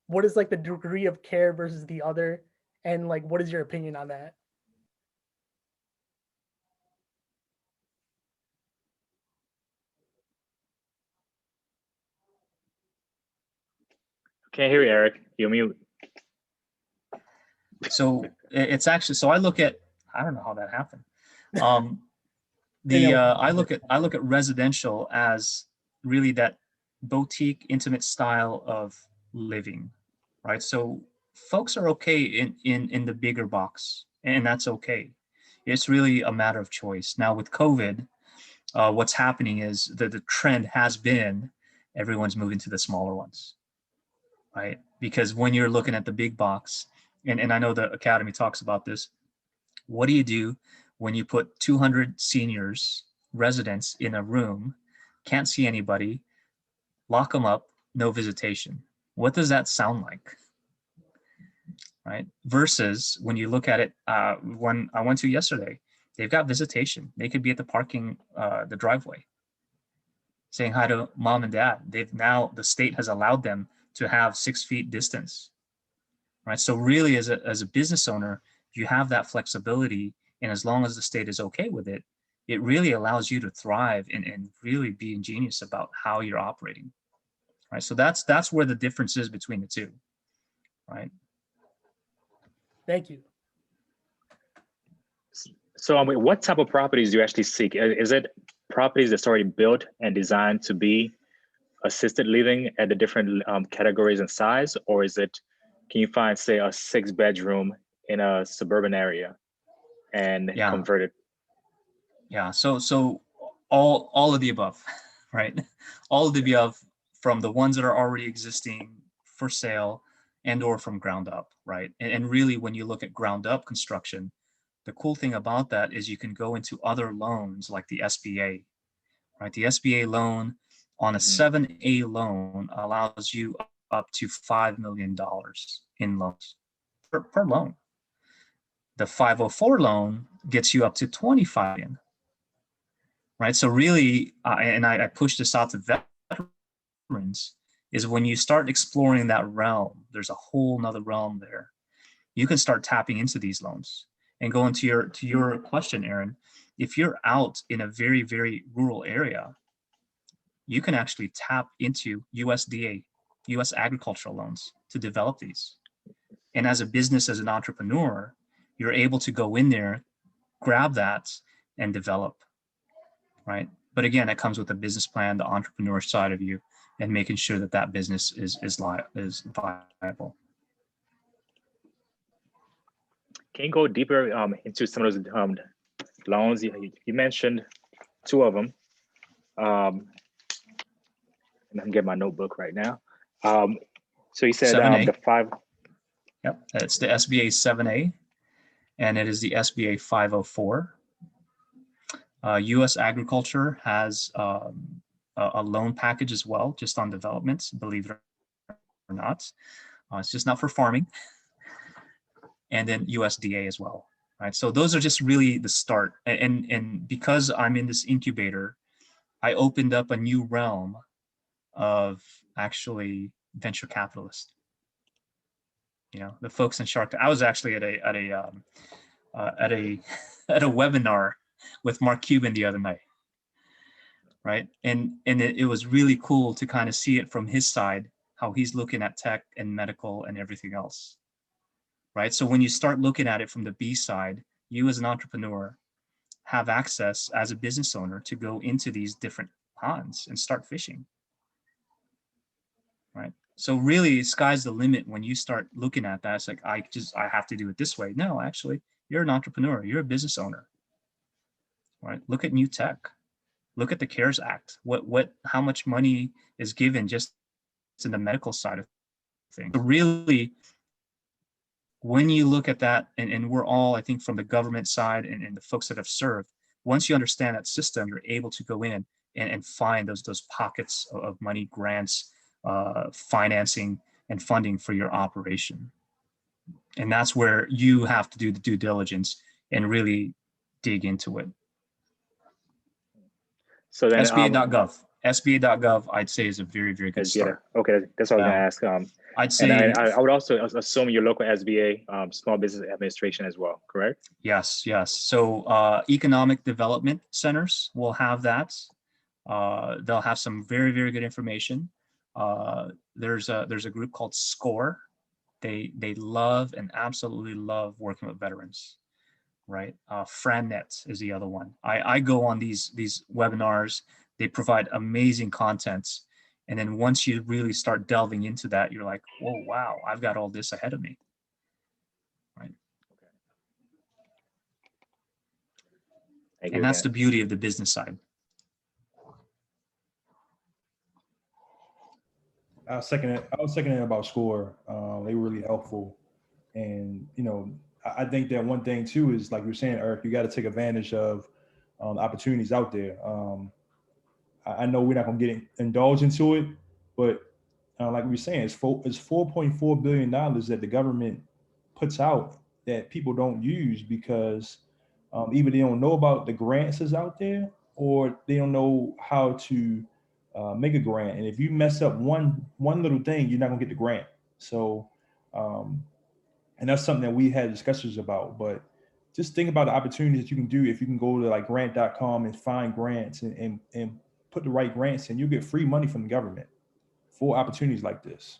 what is like the degree of care versus the other, and like, what is your opinion on that? Can't hear you, Eric. You're mute. So it's actually, so I don't know how that happened. I look at residential as really that boutique, intimate style of living, right? So folks are okay in the bigger box, and that's okay. It's really a matter of choice. Now with COVID, what's happening is that the trend has been everyone's moving to the smaller ones, right? Because when you're looking at the big box, and I know the Academy talks about this, what do you do when you put 200 seniors, residents in a room, can't see anybody, lock them up, no visitation? What does that sound like, right? Versus when you look at it, when I went to yesterday, they've got visitation. They could be at the parking, the driveway, saying hi to mom and dad. The state has allowed them to have 6 feet distance, right? So really as a business owner, you have that flexibility, and as long as the state is okay with it, it really allows you to thrive and really be ingenious about how you're operating, right? So that's where the difference is between the two, right? Thank you. So what type of properties do you actually seek? Is it properties that's already built and designed to be assisted living at the different categories and size, or is it, can you find, say, a 6-bedroom in a suburban area and convert it? Yeah, so all of the above, right? All of the above, from the ones that are already existing for sale and or from ground up, right? And really, when you look at ground up construction, the cool thing about that is you can go into other loans like the SBA, right? The SBA loan on a 7A loan allows you up to $5 million in loans per loan. The 504 loan gets you up to 25 million. Right. So really, and I push this out to veterans, is when you start exploring that realm, there's a whole nother realm there. You can start tapping into these loans. And going to your question, Aaron, if you're out in a very, very rural area, you can actually tap into USDA, US agricultural loans to develop these. And as a business, as an entrepreneur, you're able to go in there, grab that, and develop. Right. But again, it comes with a business plan, the entrepreneur side of you, and making sure that that business is viable. Can you go deeper into some of those loans? You mentioned 2 of them. And I'm getting my notebook right now. So you said the 5. Yep, it's the SBA 7A, and it is the SBA 504. U.S. Agriculture has a loan package as well, just on developments, believe it or not. It's just not for farming. And then USDA as well, right? So those are just really the start. And because I'm in this incubator, I opened up a new realm of actually venture capitalists. You know, the folks in Shark Tank. I was actually at a webinar with Mark Cuban the other night, right? And it was really cool to kind of see it from his side, how he's looking at tech and medical and everything else, right? So when you start looking at it from the B side, you as an entrepreneur have access as a business owner to go into these different ponds and start fishing, right? So really, sky's the limit when you start looking at that. It's like, I have to do it this way. No, actually, you're an entrepreneur, you're a business owner. Right? Look at new tech. Look at the CARES Act. How much money is given just in the medical side of things? So really, when you look at that, and we're all, I think, from the government side and the folks that have served, once you understand that system, you're able to go in and find those pockets of money, grants, financing, and funding for your operation. And that's where you have to do the due diligence and really dig into it. So then SBA.gov, I'd say, is a very, very good start. Okay, that's what I was gonna ask. I'd say, and I would also assume your local SBA, Small Business Administration as well, correct? Yes. So economic development centers will have that. They'll have some very, very good information. There's a group called SCORE. They love and absolutely love working with veterans. Right, FranNet is the other one. I go on these webinars. They provide amazing content, and then once you really start delving into that, you're like, "Whoa, wow! I've got all this ahead of me." Right. And that's the beauty of the business side. I was seconding it about SCORE. They were really helpful, and I think that one thing too is, like you were saying, Eric, you got to take advantage of the opportunities out there. I know we're not going to indulge into it, but like we were saying, it's $4.4 billion that the government puts out that people don't use because either they don't know about the grants that's out there, or they don't know how to make a grant. And if you mess up one little thing, you're not gonna get the grant. So, and that's something that we had discussions about. But just think about the opportunities that you can do if you can go to like grant.com and find grants and put the right grants in. You get free money from the government for opportunities like this.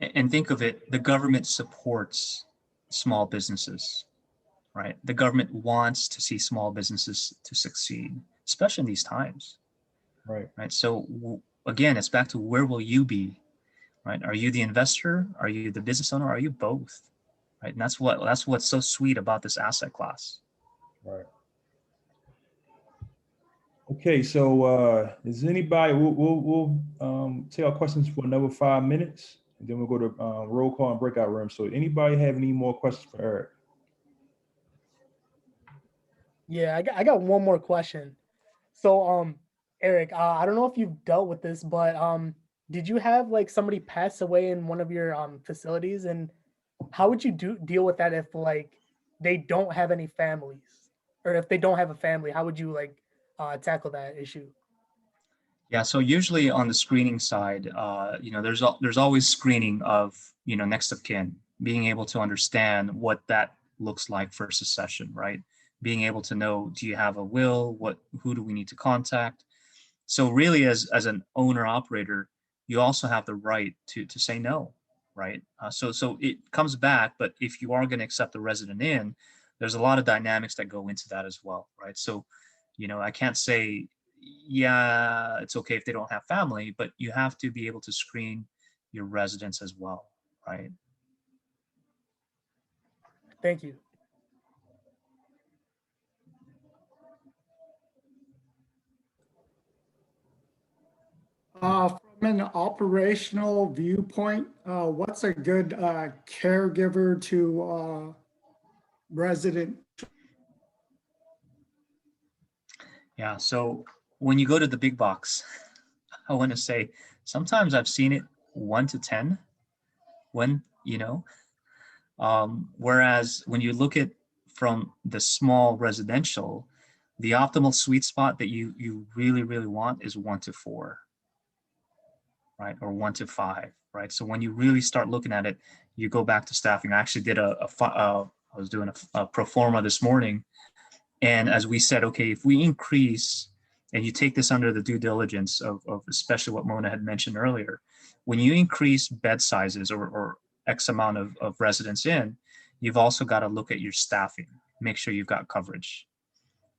And think of it, the government supports small businesses, right? The government wants to see small businesses to succeed, especially in these times, Right. right? So again, it's back to where will you be, right? Are you the investor? Are you the business owner? Are you both, right? And that's what's so sweet about this asset class. Right. Okay, so is anybody? We'll take our questions for another 5 minutes, and then we'll go to roll call and breakout room. So anybody have any more questions for Eric? Yeah, I got one more question. So, Eric, I don't know if you've dealt with this, but did you have like somebody pass away in one of your facilities, and how would you deal with that if like they don't have any families, or if they don't have a family? How would you like tackle that issue? Yeah, so usually on the screening side, there's always screening of, next of kin, being able to understand what that looks like for succession, right? Being able to know, do you have a will? Who do we need to contact? So really, as an owner operator, you also have the right to say no, right? So it comes back, but if you are going to accept the resident in, there's a lot of dynamics that go into that as well, right? So, I can't say, yeah, it's okay if they don't have family, but you have to be able to screen your residents as well, right? Thank you. From an operational viewpoint, what's a good caregiver to resident? Yeah, so when you go to the big box, I want to say sometimes I've seen it 1 to 10 when, whereas when you look at from the small residential, the optimal sweet spot that you really, really want is 1 to 4, right? Or 1 to 5, right? So when you really start looking at it, you go back to staffing. I actually did I was doing a pro forma this morning. And as we said, okay, if we increase, and you take this under the due diligence of especially what Mona had mentioned earlier, when you increase bed sizes or X amount of residents in, you've also got to look at your staffing, make sure you've got coverage,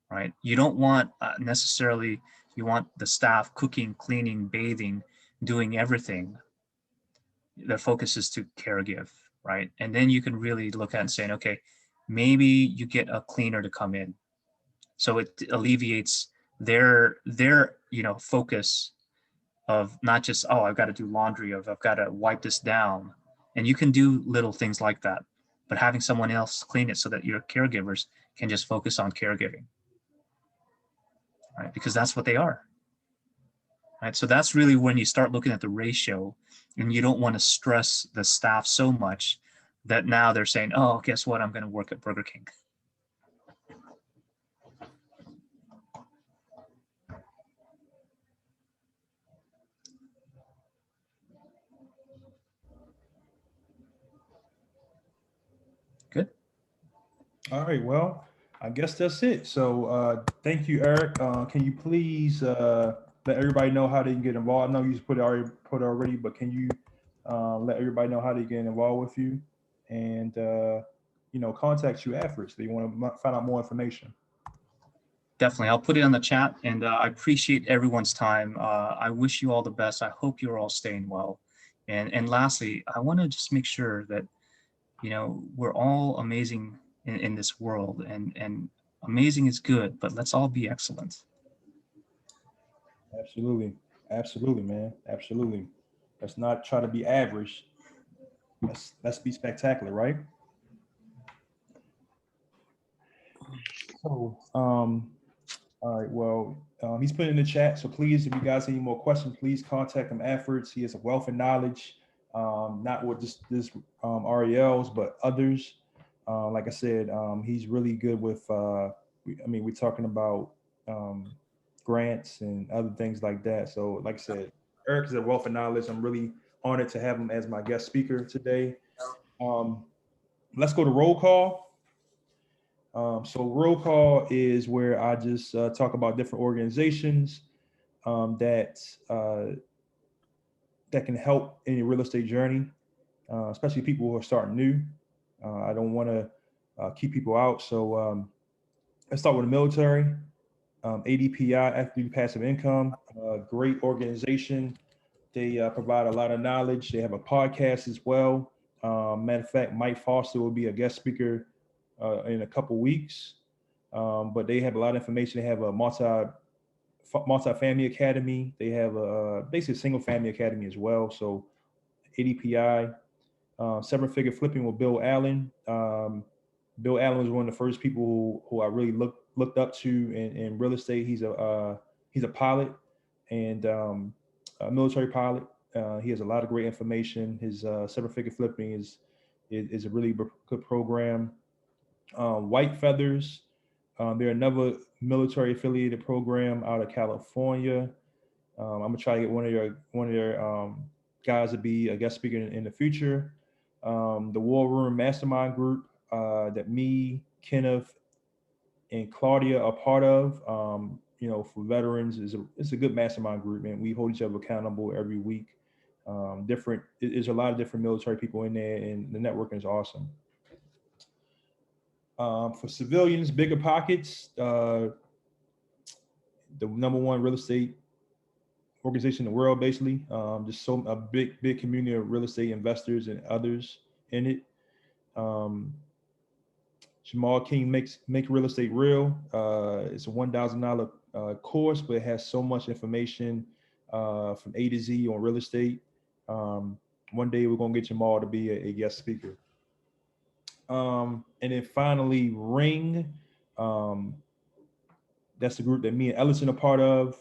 right? You don't want necessarily, you want the staff cooking, cleaning, bathing, doing everything. Their focus is to caregive, right? And then you can really look at and saying, okay, maybe you get a cleaner to come in. So it alleviates their focus of not just, oh, I've got to do laundry, of I've got to wipe this down. And you can do little things like that, but having someone else clean it so that your caregivers can just focus on caregiving, right? Because that's what they are, right? So that's really when you start looking at the ratio, and you don't want to stress the staff so much that now they're saying, oh, guess what? I'm going to work at Burger King. Good. All right. Well, I guess that's it. So thank you, Eric. Can you please let everybody know how they can get involved? I know you put it already, but can you let everybody know how they get involved with you and contact you afterwards? They want to find out more information. Definitely. I'll put it on the chat, and I appreciate everyone's time. I wish you all the best. I hope you're all staying well. And lastly, I want to just make sure that, we're all amazing in this world, and amazing is good, but let's all be excellent. Absolutely. Absolutely, man. Absolutely. Let's not try to be average. Let's be spectacular, right? So, all right. Well, he's put in the chat. So please, if you guys have any more questions, please contact him afterwards. He has a wealth of knowledge, not with this RELs, but others. Like I said, he's really good with. We're talking about grants and other things like that. So like I said, Eric is a wealth of knowledge. I'm really honored to have him as my guest speaker today. Let's go to roll call. So roll call is where I just talk about different organizations that can help in your real estate journey, especially people who are starting new. I don't want to keep people out. So let's start with the military. ADPI, Active Passive Income, great organization. They provide a lot of knowledge. They have a podcast as well. Matter of fact, Mike Foster will be a guest speaker in a couple weeks. But they have a lot of information. They have a multi-family academy. They have a basically a single family academy as well. So ADPI, seven-figure flipping with Bill Allen. Bill Allen was one of the first people who I really looked up to in real estate. He's a pilot and a military pilot. He has a lot of great information. His seven-figure flipping is a really good program. White Feathers, they're another military affiliated program out of California. I'm gonna try to get one of their guys to be a guest speaker in the future. The War Room Mastermind group that me, Kenneth, and Claudia are part of. For veterans, it's a good mastermind group, and we hold each other accountable every week. There's a lot of different military people in there, and the networking is awesome. For civilians, Bigger Pockets, the #1 real estate organization in the world, basically. Just a big community of real estate investors and others in it. Jamal King Make Real Estate Real. It's a $1,000 course, but it has so much information from A to Z on real estate. One day we're gonna get Jamal to be a guest speaker. And then finally, Ring. That's the group that me and Ellison are part of.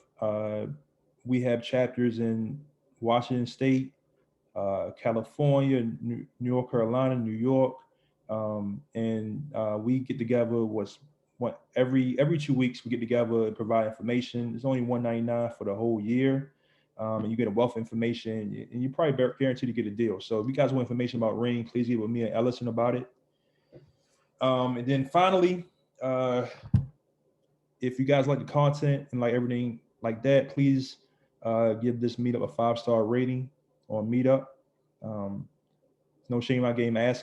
We have chapters in Washington State, California, New York, Carolina, New York. And we get together every 2 weeks. We get together and provide information. It's only $199 for the whole year, and you get a wealth of information, and you're probably guaranteed to get a deal. So if you guys want information about Ring, please get with me and Ellison about it. And then finally, if you guys like the content and like everything like that, please give this meetup a 5-star rating on Meetup. No shame in my game asking.